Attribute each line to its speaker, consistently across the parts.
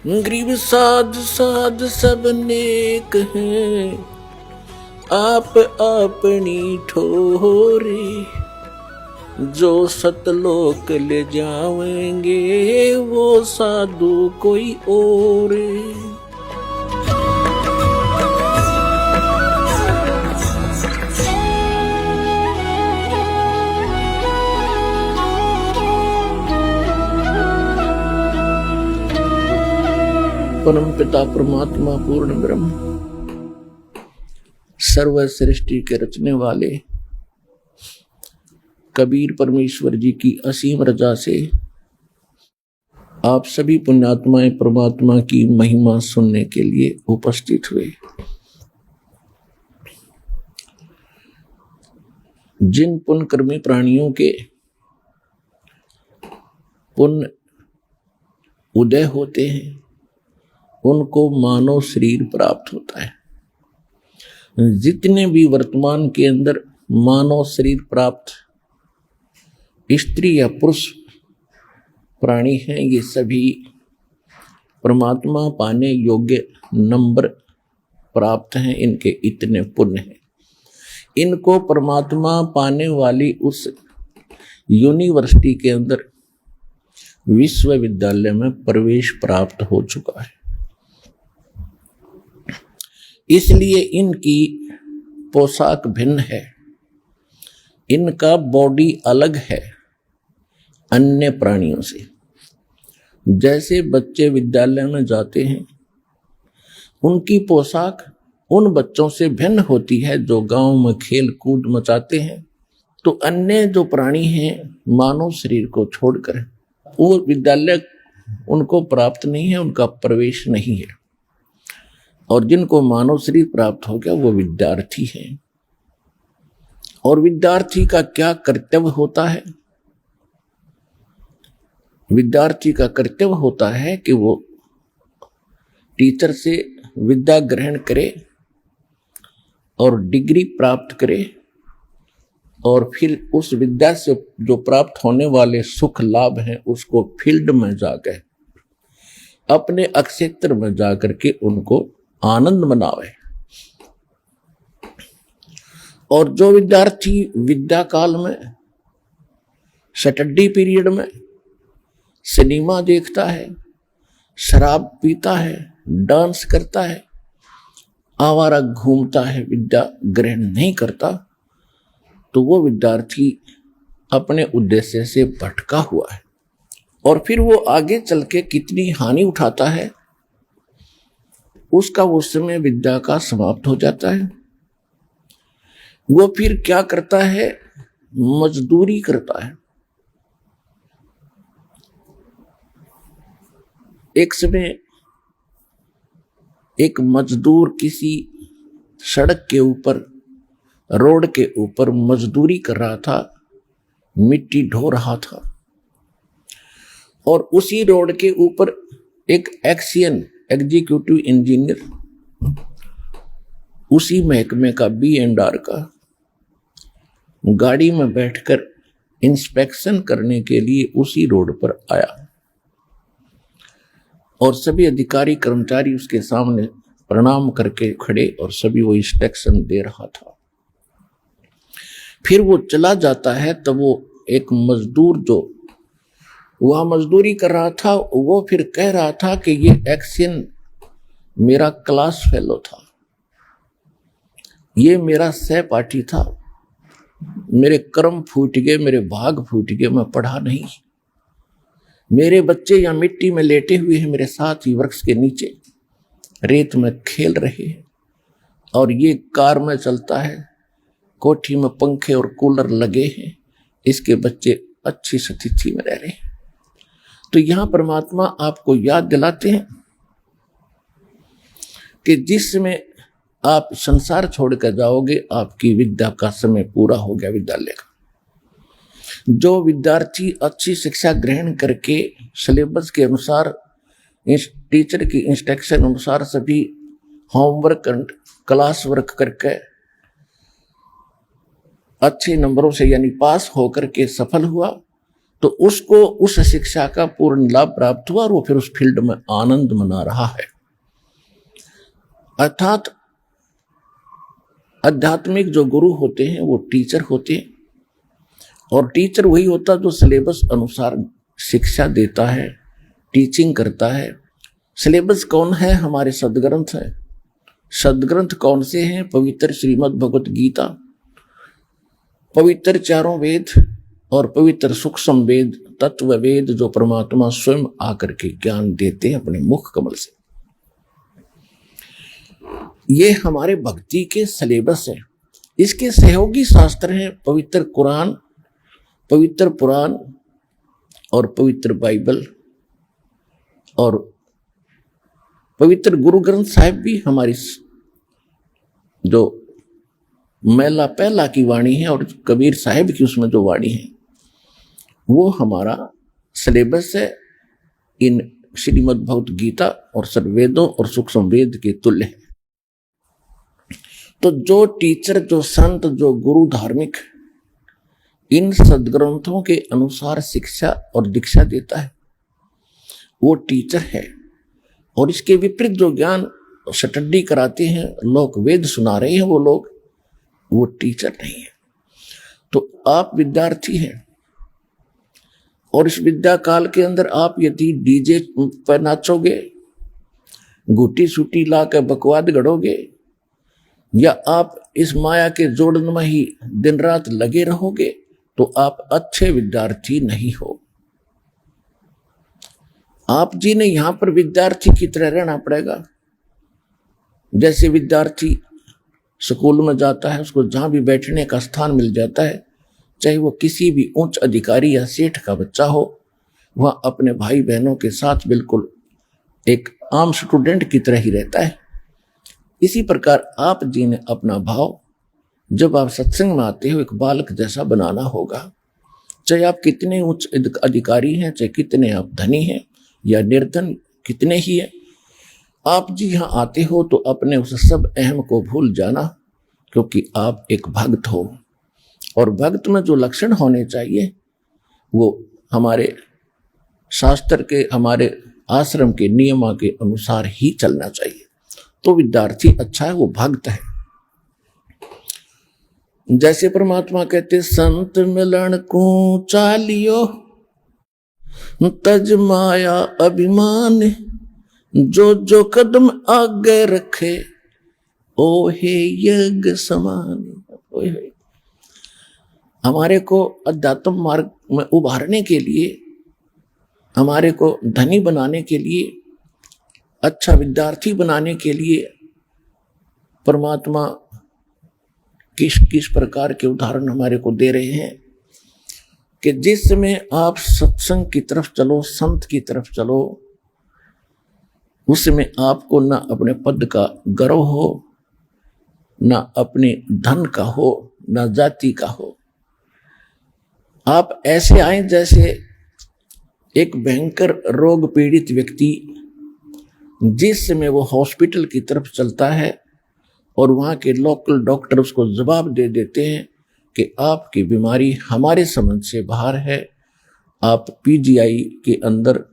Speaker 1: गरीब साध साध सब नेक हैं, आप अपनी ठोरे। जो सतलोक ले जावेंगे वो साधु कोई और। परम पिता परमात्मा पूर्ण ब्रह्म सर्व सृष्टि के रचने वाले कबीर परमेश्वर जी की असीम रजा से आप सभी पुण्यात्माएं परमात्मा की महिमा सुनने के लिए उपस्थित हुए। जिन पुण्यकर्मी प्राणियों के पुण्य उदय होते हैं उनको मानव शरीर प्राप्त होता है। जितने भी वर्तमान के अंदर मानव शरीर प्राप्त स्त्री या पुरुष प्राणी हैं, ये सभी परमात्मा पाने योग्य नंबर प्राप्त हैं। इनके इतने पुण्य हैं, इनको परमात्मा पाने वाली उस यूनिवर्सिटी के अंदर विश्वविद्यालय में प्रवेश प्राप्त हो चुका है। इसलिए इनकी पोशाक भिन्न है, इनका बॉडी अलग है अन्य प्राणियों से। जैसे बच्चे विद्यालय में जाते हैं उनकी पोशाक उन बच्चों से भिन्न होती है जो गांव में खेल कूद मचाते हैं, तो अन्य जो प्राणी हैं मानव शरीर को छोड़कर वो विद्यालय उनको प्राप्त नहीं है, उनका प्रवेश नहीं है। और जिनको मानव शरीर प्राप्त हो गया वो विद्यार्थी हैं। और विद्यार्थी का क्या कर्तव्य होता है? विद्यार्थी का कर्तव्य होता है कि वो टीचर से विद्या ग्रहण करे और डिग्री प्राप्त करे और फिर उस विद्या से जो प्राप्त होने वाले सुख लाभ हैं उसको फील्ड में जाकर अपने क्षेत्र में जाकर के उनको आनंद मनावे। और जो विद्यार्थी विद्या काल में स्टडी पीरियड में सिनेमा देखता है, शराब पीता है, डांस करता है, आवारा घूमता है, विद्या ग्रहण नहीं करता, तो वो विद्यार्थी अपने उद्देश्य से भटका हुआ है। और फिर वो आगे चल के कितनी हानि उठाता है, उसका उस समय विद्या का समाप्त हो जाता है। वो फिर क्या करता है? मजदूरी करता है। एक समय एक मजदूर किसी सड़क के ऊपर, रोड के ऊपर मजदूरी कर रहा था, मिट्टी ढो रहा था। और उसी रोड के ऊपर एक एक्सियन एग्जीक्यूटिव इंजीनियर उसी महकमे का B&R का गाड़ी में बैठकर इंस्पेक्शन करने के लिए उसी रोड पर आया और सभी अधिकारी कर्मचारी उसके सामने प्रणाम करके खड़े और सभी वो इंस्पेक्शन दे रहा था। फिर वो चला जाता है तब वो एक मजदूर जो वह मजदूरी कर रहा था वो फिर कह रहा था कि ये एक्शन मेरा क्लास फेलो था, ये मेरा सहपाठी था, मेरे कर्म फूट गए, मेरे भाग फूट गए, मैं पढ़ा नहीं। मेरे बच्चे यहाँ मिट्टी में लेटे हुए हैं, मेरे साथ ही वृक्ष के नीचे रेत में खेल रहे हैं और ये कार में चलता है, कोठी में पंखे और कूलर लगे हैं, इसके बच्चे अच्छी स्थिति में रह रहे हैं। तो यहां परमात्मा आपको याद दिलाते हैं कि जिस समय आप संसार छोड़कर जाओगे आपकी विद्या का समय पूरा हो गया विद्यालय का। जो विद्यार्थी अच्छी शिक्षा ग्रहण करके सिलेबस के अनुसार टीचर की इंस्ट्रक्शन अनुसार सभी होमवर्क क्लास वर्क करके अच्छे नंबरों से यानी पास होकर के सफल हुआ, तो उसको उस शिक्षा का पूर्ण लाभ प्राप्त हुआ और वो फिर उस फील्ड में आनंद मना रहा है। अर्थात आध्यात्मिक जो गुरु होते हैं वो टीचर होते हैं, और टीचर वही होता जो सिलेबस अनुसार शिक्षा देता है, टीचिंग करता है। सिलेबस कौन है? हमारे सदग्रंथ है। सदग्रंथ कौन से हैं? पवित्र श्रीमद् भगवत गीता, पवित्र चारों वेद और पवित्र सूक्ष्म वेद, तत्व वेद, जो परमात्मा स्वयं आकर के ज्ञान देते हैं अपने मुख कमल से। ये हमारे भक्ति के सिलेबस है। इसके सहयोगी शास्त्र हैं पवित्र कुरान, पवित्र पुराण और पवित्र बाइबल, और पवित्र गुरु ग्रंथ साहिब भी हमारी जो मैला पहला की वाणी है और कबीर साहिब की उसमें जो वाणी है वो हमारा सिलेबस है इन श्रीमद् भगवत गीता और सर्ववेदों और सूक्ष्म वेद के तुल्य है। तो जो टीचर, जो संत, जो गुरु धार्मिक इन सदग्रंथों के अनुसार शिक्षा और दीक्षा देता है वो टीचर है। और इसके विपरीत जो ज्ञान स्टडी कराते हैं, लोक वेद सुना रहे हैं वो लोग, वो टीचर नहीं है। तो आप विद्यार्थी हैं और इस विद्या काल के अंदर आप यदि डीजे पर नाचोगे, गुटी सूटी ला के बकवाद गढ़ोगे, या आप इस माया के जोड़न में ही दिन रात लगे रहोगे, तो आप अच्छे विद्यार्थी नहीं हो। आप जी ने यहां पर विद्यार्थी की तरह रहना पड़ेगा। जैसे विद्यार्थी स्कूल में जाता है, उसको जहां भी बैठने का स्थान मिल जाता है, चाहे वो किसी भी उच्च अधिकारी या सेठ का बच्चा हो, वह अपने भाई बहनों के साथ बिल्कुल एक आम स्टूडेंट की तरह ही रहता है। इसी प्रकार आप जी ने अपना भाव जब आप सत्संग में आते हो एक बालक जैसा बनाना होगा। चाहे आप कितने उच्च अधिकारी हैं, चाहे कितने आप धनी हैं या निर्धन कितने ही हैं, आप जी यहाँ आते हो तो अपने उस सब अहम को भूल जाना, क्योंकि आप एक भक्त हो। और भक्त में जो लक्षण होने चाहिए वो हमारे शास्त्र के, हमारे आश्रम के नियमा के अनुसार ही चलना चाहिए। तो विद्यार्थी अच्छा है, वो भक्त है। जैसे परमात्मा कहते संत मिलन को चालियो तज माया अभिमान, जो जो कदम आगे रखे ओ हे यज्ञ समान। हमारे को अध्यात्म मार्ग में उभारने के लिए, हमारे को धनी बनाने के लिए, अच्छा विद्यार्थी बनाने के लिए परमात्मा किस किस प्रकार के उदाहरण हमारे को दे रहे हैं कि जिस समय आप सत्संग की तरफ चलो, संत की तरफ चलो, उस समय आपको न अपने पद का गर्व हो, न अपने धन का हो, न जाति का हो। आप ऐसे आए जैसे एक भयंकर रोग पीड़ित व्यक्ति जिस समय वो हॉस्पिटल की तरफ चलता है और वहाँ के लोकल डॉक्टर उसको जवाब दे देते हैं कि आपकी बीमारी हमारे समझ से बाहर है, आप पीजीआई के अंदर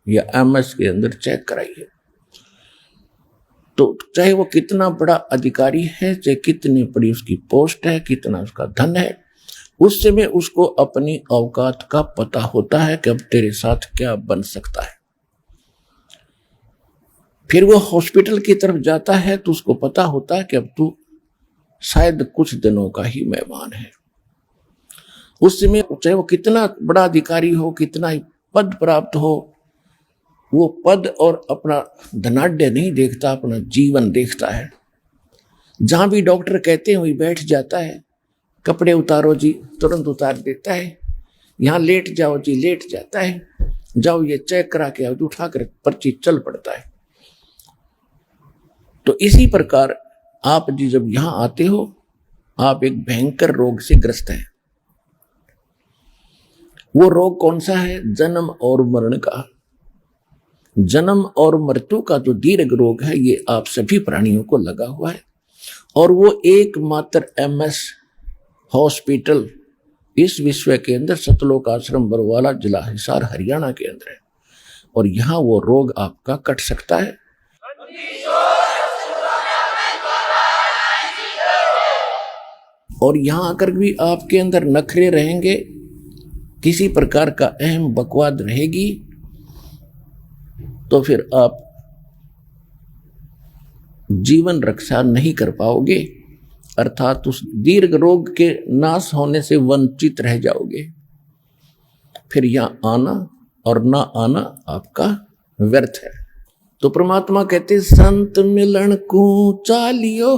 Speaker 1: या एमएस के अंदर चेक कराइए। तो चाहे वो कितना बड़ा अधिकारी है, चाहे कितनी बड़ी उसकी पोस्ट है, कितना उसका धन है, उस समय उसको अपनी औकात का पता होता है कि अब तेरे साथ क्या बन सकता है। फिर वो हॉस्पिटल की तरफ जाता है तो उसको पता होता है कि अब तू शायद कुछ दिनों का ही मेहमान है। उस समय चाहे वो कितना बड़ा अधिकारी हो, कितना ही पद प्राप्त हो, वो पद और अपना धनाढ्य नहीं देखता, अपना जीवन देखता है। जहां भी डॉक्टर कहते हैं वही बैठ जाता है। कपड़े उतारो जी, तुरंत उतार देता है। यहाँ लेट जाओ जी, लेट जाता है। जाओ ये चेक करा के आओ, उठा कर पर्ची चल पड़ता है। तो इसी प्रकार आप जी जब यहां आते हो, आप एक भयंकर रोग से ग्रस्त हैं। वो रोग कौन सा है? जन्म और मरण का। जन्म और मृत्यु का जो दीर्घ रोग है, ये आप सभी प्राणियों को लगा हुआ है। और वो एकमात्र एमएस हॉस्पिटल इस विश्व के अंदर सतलोक आश्रम बरवाला, जिला हिसार, हरियाणा के अंदर है, और यहां वो रोग आपका कट सकता है। और यहां आकर भी आपके अंदर नखरे रहेंगे, किसी प्रकार का अहम बकवाद रहेगी, तो फिर आप जीवन रक्षा नहीं कर पाओगे, अर्थात उस दीर्घ रोग के नाश होने से वंचित रह जाओगे। फिर यहां आना और ना आना आपका व्यर्थ है। तो परमात्मा कहते संत मिलन को चालियो,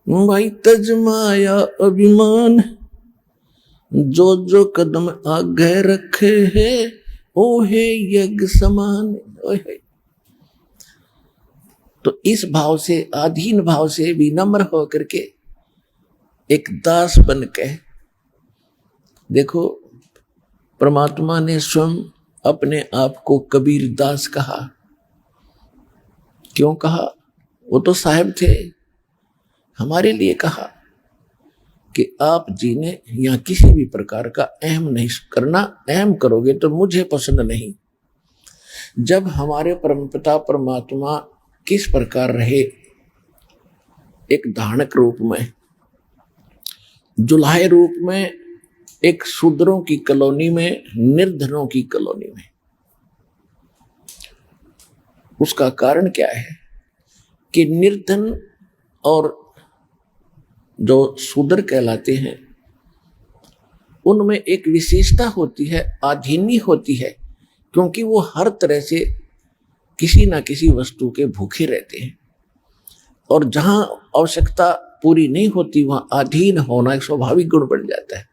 Speaker 1: भाई तजमाया अभिमान, जो जो कदम आगे रखे है ओहे यज्ञ समान। ओहे। तो इस भाव से, अधीन भाव से विनम्र होकर के एक दास बन के देखो, परमात्मा ने स्वयं अपने आप को कबीर दास कहा। क्यों कहा? वो तो साहब थे, हमारे लिए कहा कि आप जी ने यहाँ किसी भी प्रकार का अहम नहीं करना, अहम करोगे तो मुझे पसंद नहीं। जब हमारे परमपिता परमात्मा किस प्रकार रहे, एक धानक रूप में, जुलाहे रूप में, एक शूद्रों की कॉलोनी में, निर्धनों की कॉलोनी में। उसका कारण क्या है कि निर्धन और जो शूद्र कहलाते हैं उनमें एक विशेषता होती है, आधीनी होती है, क्योंकि वो हर तरह से किसी ना किसी वस्तु के भूखे रहते हैं, और जहां आवश्यकता पूरी नहीं होती वहां अधीन होना एक स्वाभाविक गुण बन जाता है।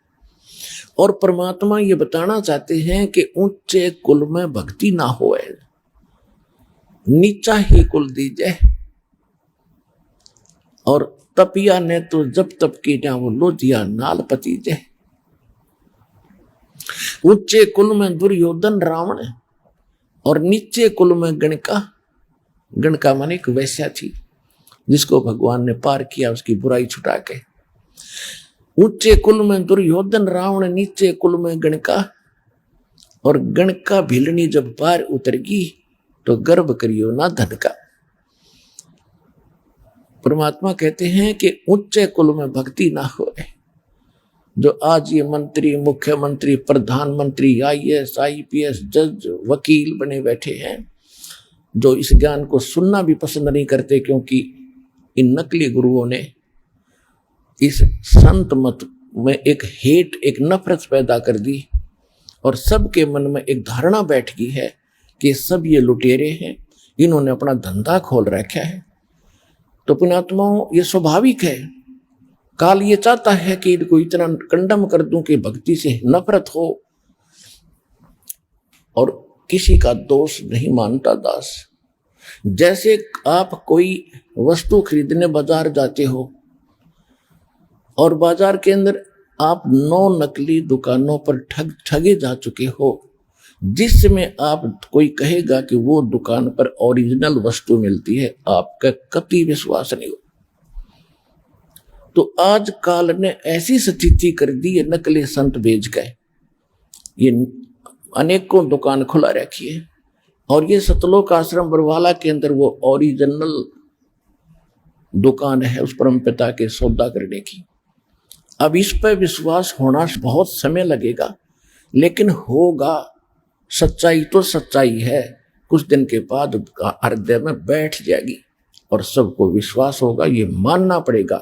Speaker 1: और परमात्मा ये बताना चाहते हैं कि ऊंचे कुल में भक्ति ना होए, नीचा ही कुल दीजिए। और तपिया ने तो जब तप की ना वो लोधिया नाल पतीजे। ऊंचे कुल में दुर्योधन रावण और नीचे कुल में गणका। गणका माने एक वैश्या थी जिसको भगवान ने पार किया उसकी बुराई छुटा के। ऊंचे कुल में दुर्योधन रावण, नीचे कुल में गणका। और गणका भिलनी जब पार उतरगी तो गर्व करियो ना धन का। परमात्मा कहते हैं कि ऊंचे कुल में भक्ति ना होए। जो आज ये मंत्री, मुख्यमंत्री, प्रधानमंत्री, IAS, IPS, जज, वकील बने बैठे हैं, जो इस ज्ञान को सुनना भी पसंद नहीं करते, क्योंकि इन नकली गुरुओं ने इस संत मत में एक हेट, एक नफरत पैदा कर दी, और सबके मन में एक धारणा बैठ गई है कि सब ये लुटेरे हैं, इन्होंने अपना धंधा खोल रखा है। तो पुण्यात्माओं, ये स्वाभाविक है। काल ये चाहता है कि इनको इतना कंडम कर दूं कि भक्ति से नफरत हो, और किसी का दोष नहीं मानता दास। जैसे आप कोई वस्तु खरीदने बाजार जाते हो और बाजार के अंदर आप 9 नकली दुकानों पर ठगे जा चुके हो, जिसमें आप कोई कहेगा कि वो दुकान पर ओरिजिनल वस्तु मिलती है, आपका कतई विश्वास नहीं हो। तो आज काल ने ऐसी स्थिति कर दी है, नकली संत बेच गए। ये अनेकों दुकान खुला रखी है, और ये सतलोक आश्रम बरवाला के अंदर वो ओरिजिनल दुकान है उस परमपिता के सौदा करने की। अब इस पर विश्वास होना बहुत समय लगेगा, लेकिन होगा। सच्चाई तो सच्चाई है, कुछ दिन के बाद हृदय में बैठ जाएगी और सबको विश्वास होगा। ये मानना पड़ेगा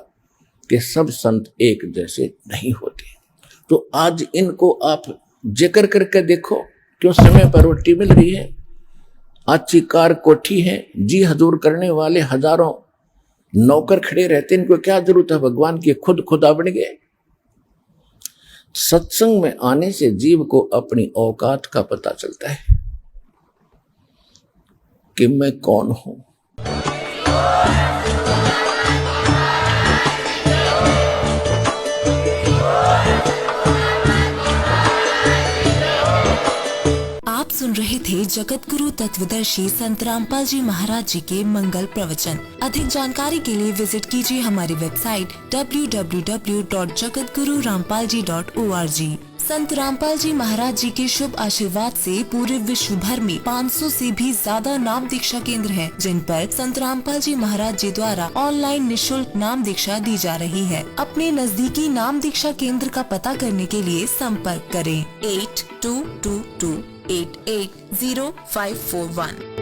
Speaker 1: कि सब संत एक जैसे नहीं होते। तो आज इनको आप जिक्र करके देखो, क्यों समय पर रोटी मिल रही है, अच्छी कार कोठी है, जी हजूर करने वाले हजारों नौकर खड़े रहते, इनको क्या जरूरत है भगवान की, खुद खुदा बन गए। सत्संग में आने से जीव को अपनी औकात का पता चलता है कि मैं कौन हूं।
Speaker 2: आप सुन सुन रहे थे जगत गुरु तत्वदर्शी संत रामपाल जी महाराज जी के मंगल प्रवचन। अधिक जानकारी के लिए विजिट कीजिए हमारी वेबसाइट www.jagatgururampalji.org। संत रामपाल जी महाराज जी के शुभ आशीर्वाद से पूरे विश्व भर में 500 से भी ज्यादा नाम दीक्षा केंद्र हैं, जिन पर संत रामपाल जी महाराज जी द्वारा ऑनलाइन निशुल्क नाम दीक्षा दी जा रही है। अपने नजदीकी नाम दीक्षा केंद्र का पता करने के लिए संपर्क करें 8222880541।